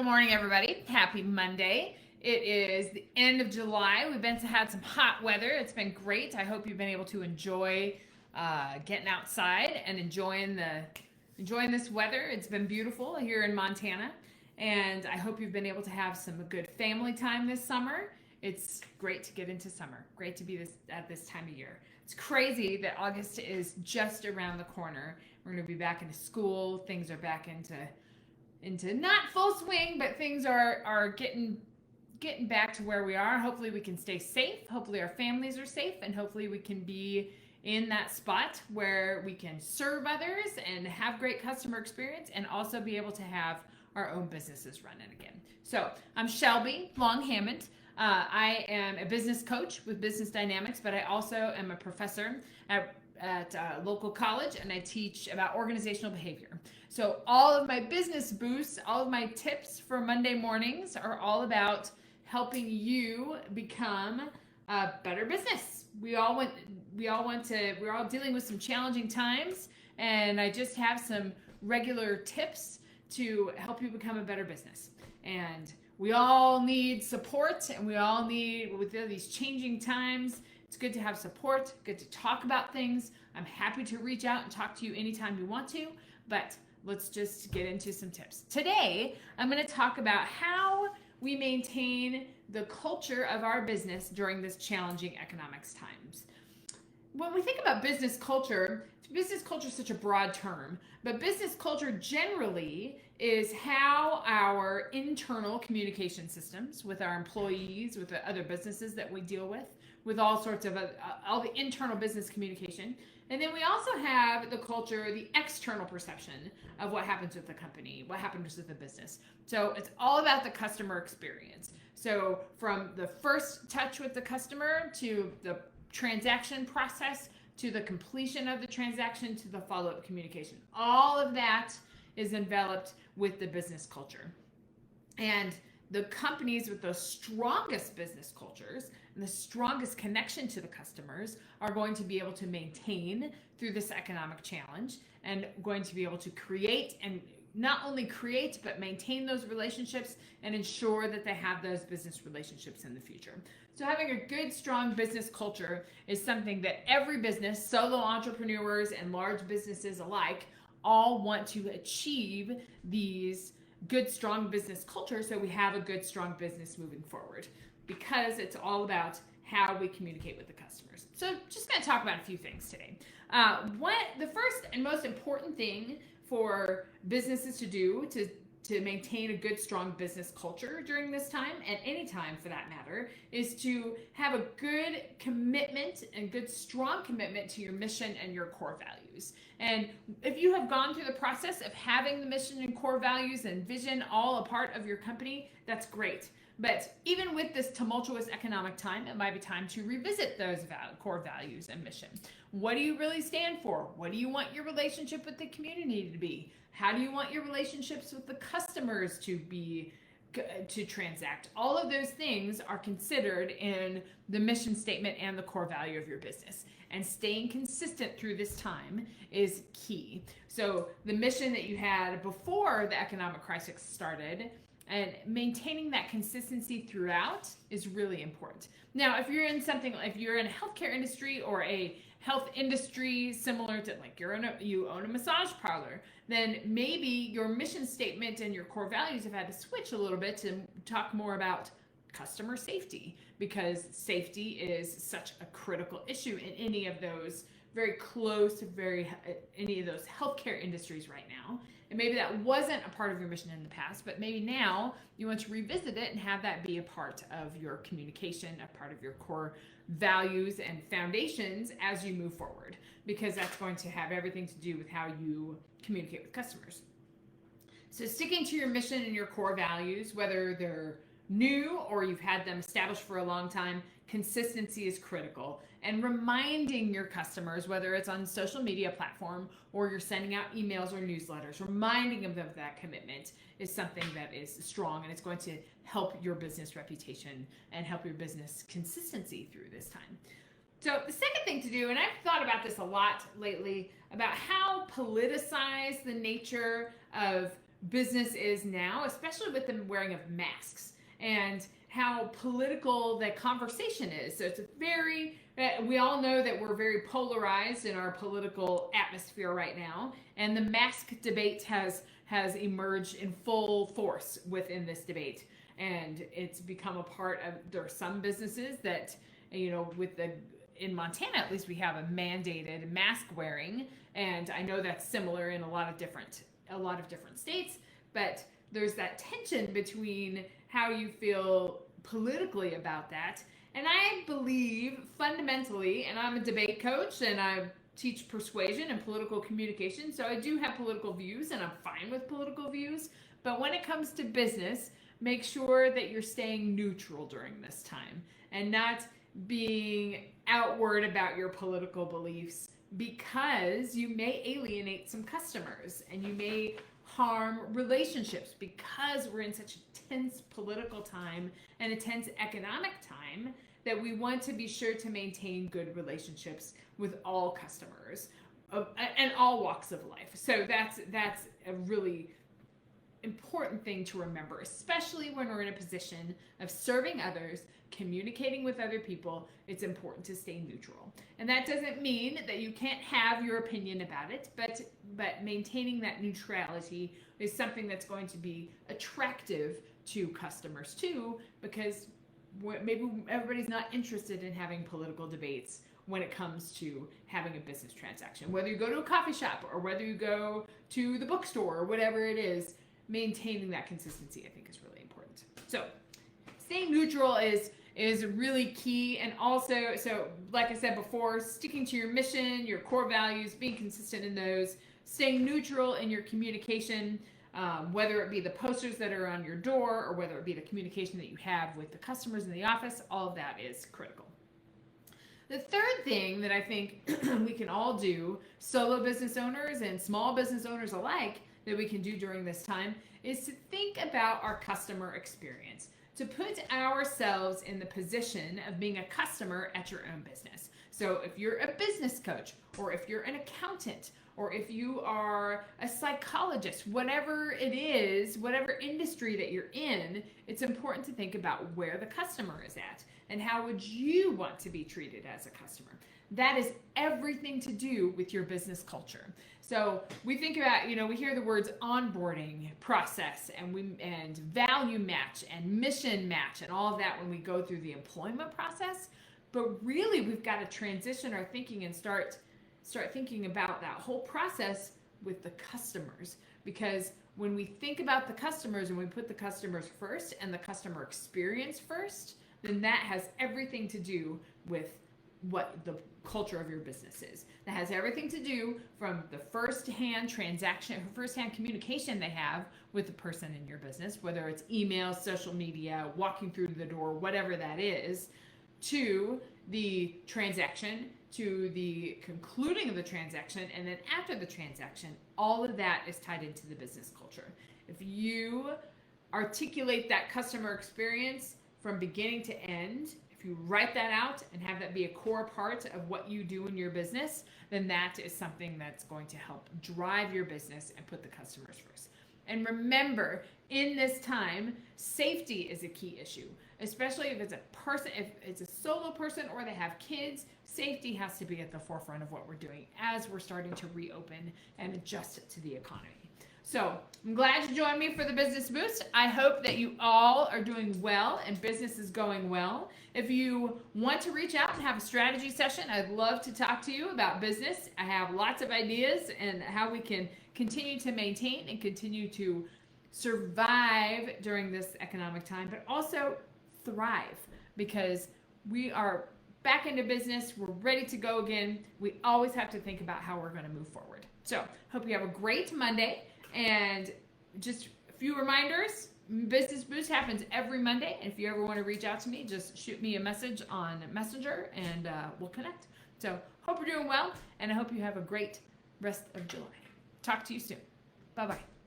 morning, everybody. Happy Monday. It is the end of July. We've had some hot weather. It's been great. I hope you've been able to enjoy getting outside and enjoying this weather. It's been beautiful here in Montana, and I hope you've been able to have some good family time this summer. It's great to get into summer. Great to be at this time of year. It's crazy that August is just around the corner. We're going to be back into school. Things are back into not full swing, but things are getting back to where we are. Hopefully we can stay safe. Hopefully our families are safe, and hopefully we can be in that spot where we can serve others and have great customer experience, and also be able to have our own businesses running again. So I'm Shelby Long Hammond. I am a business coach with Business Dynamics, but I also am a professor at a local college, and I teach about organizational behavior. So all of my business boosts, all of my tips for Monday mornings are all about helping you become a better business. We're all dealing with some challenging times, and I just have some regular tips to help you become a better business. And we all need support, and we all need, with these changing times, it's good to have support, good to talk about things. I'm happy to reach out and talk to you anytime you want to, but let's just get into some tips. Today, I'm going to talk about how we maintain the culture of our business during this challenging economics times. When we think about business culture is such a broad term, but business culture generally is how our internal communication systems with our employees, with the other businesses that we deal with all sorts of all the internal business communication. And then we also have the culture, the external perception of what happens with the company, what happens with the business. So it's all about the customer experience. So from the first touch with the customer to the transaction process, to the completion of the transaction, to the follow-up communication. All of that is enveloped with the business culture. And the companies with the strongest business cultures and the strongest connection to the customers are going to be able to maintain through this economic challenge, and going to be able to create, and not only create, but maintain those relationships and ensure that they have those business relationships in the future. So having a good, strong business culture is something that every business, solo entrepreneurs and large businesses alike, all want to achieve these good, strong business culture, so we have a good, strong business moving forward, because it's all about how we communicate with the customers. So just going to talk about a few things today. The first and most important thing for businesses to do to maintain a good, strong business culture during this time, and any time for that matter, is to have a good commitment and good, strong commitment to your mission and your core values. And if you have gone through the process of having the mission and core values and vision all a part of your company, that's great. But even with this tumultuous economic time, it might be time to revisit those core values and mission. What do you really stand for? What do you want your relationship with the community to be? How do you want your relationships with the customers to transact? All of those things are considered in the mission statement and the core value of your business. And staying consistent through this time is key. So the mission that you had before the economic crisis started, and maintaining that consistency throughout, is really important. Now, if you're in a healthcare industry or a health industry similar to, like, you own a massage parlor, then maybe your mission statement and your core values have had to switch a little bit to talk more about customer safety, because safety is such a critical issue in any of those any of those healthcare industries right now. And maybe that wasn't a part of your mission in the past, but maybe now you want to revisit it and have that be a part of your communication, a part of your core values and foundations as you move forward, because that's going to have everything to do with how you communicate with customers. So sticking to your mission and your core values, whether they're new or you've had them established for a long time, consistency is critical. And reminding your customers, whether it's on social media platform or you're sending out emails or newsletters, reminding them of that commitment is something that is strong, and it's going to help your business reputation and help your business consistency through this time. So the second thing to do, and I've thought about this a lot lately, about how politicized the nature of business is now, especially with the wearing of masks and how political the conversation is. So it's a very, we all know that we're very polarized in our political atmosphere right now, and the mask debate has emerged in full force within this debate, and it's become a part of. There are some businesses that, with the in Montana at least, we have a mandated mask wearing, and I know that's similar in a lot of different states, but there's that tension between how you feel politically about that. And I believe fundamentally, and I'm a debate coach and I teach persuasion and political communication, so I do have political views and I'm fine with political views. But when it comes to business, make sure that you're staying neutral during this time and not being outward about your political beliefs, because you may alienate some customers and you may harm relationships, because we're in such a tense political time and a tense economic time that we want to be sure to maintain good relationships with all customers and all walks of life. So that's a really important thing to remember, especially when we're in a position of serving others, communicating with other people. It's important to stay neutral. And that doesn't mean that you can't have your opinion about it, but maintaining that neutrality is something that's going to be attractive to customers too, because maybe everybody's not interested in having political debates when it comes to having a business transaction. Whether you go to a coffee shop or whether you go to the bookstore or whatever it is, maintaining that consistency, I think, is really important. So staying neutral is really key. And also, so like I said before, sticking to your mission, your core values, being consistent in those, staying neutral in your communication, whether it be the posters that are on your door or whether it be the communication that you have with the customers in the office, all of that is critical. The third thing that I think we can all do, solo business owners and small business owners alike, that we can do during this time is to think about our customer experience, to put ourselves in the position of being a customer at your own business. So if you're a business coach, or if you're an accountant, or if you are a psychologist, whatever it is, whatever industry that you're in, it's important to think about where the customer is at and how would you want to be treated as a customer. That is everything to do with your business culture. So we think about, we hear the words onboarding process and value match and mission match and all of that when we go through the employment process. But really, we've got to transition our thinking and start thinking about that whole process with the customers. Because when we think about the customers and we put the customers first and the customer experience first, then that has everything to do with what the culture of your business is. That has everything to do from the first-hand transaction, first-hand communication they have with the person in your business, whether it's email, social media, walking through the door, whatever that is, to the transaction, to the concluding of the transaction, and then after the transaction. All of that is tied into the business culture. If you articulate that customer experience from beginning to end, if you write that out and have that be a core part of what you do in your business, then that is something that's going to help drive your business and put the customers first. And remember, in this time, safety is a key issue, especially if it's a person, if it's a solo person or they have kids. Safety has to be at the forefront of what we're doing as we're starting to reopen and adjust it to the economy. So I'm glad you joined me for the Business Boost. I hope that you all are doing well and business is going well. If you want to reach out and have a strategy session, I'd love to talk to you about business. I have lots of ideas and how we can continue to maintain and continue to survive during this economic time, but also thrive, because we are back into business. We're ready to go again. We always have to think about how we're going to move forward. So hope you have a great Monday. And just a few reminders, Business Boost happens every Monday. And if you ever want to reach out to me, just shoot me a message on Messenger and we'll connect. So hope you're doing well, and I hope you have a great rest of July. Talk to you soon. Bye-bye.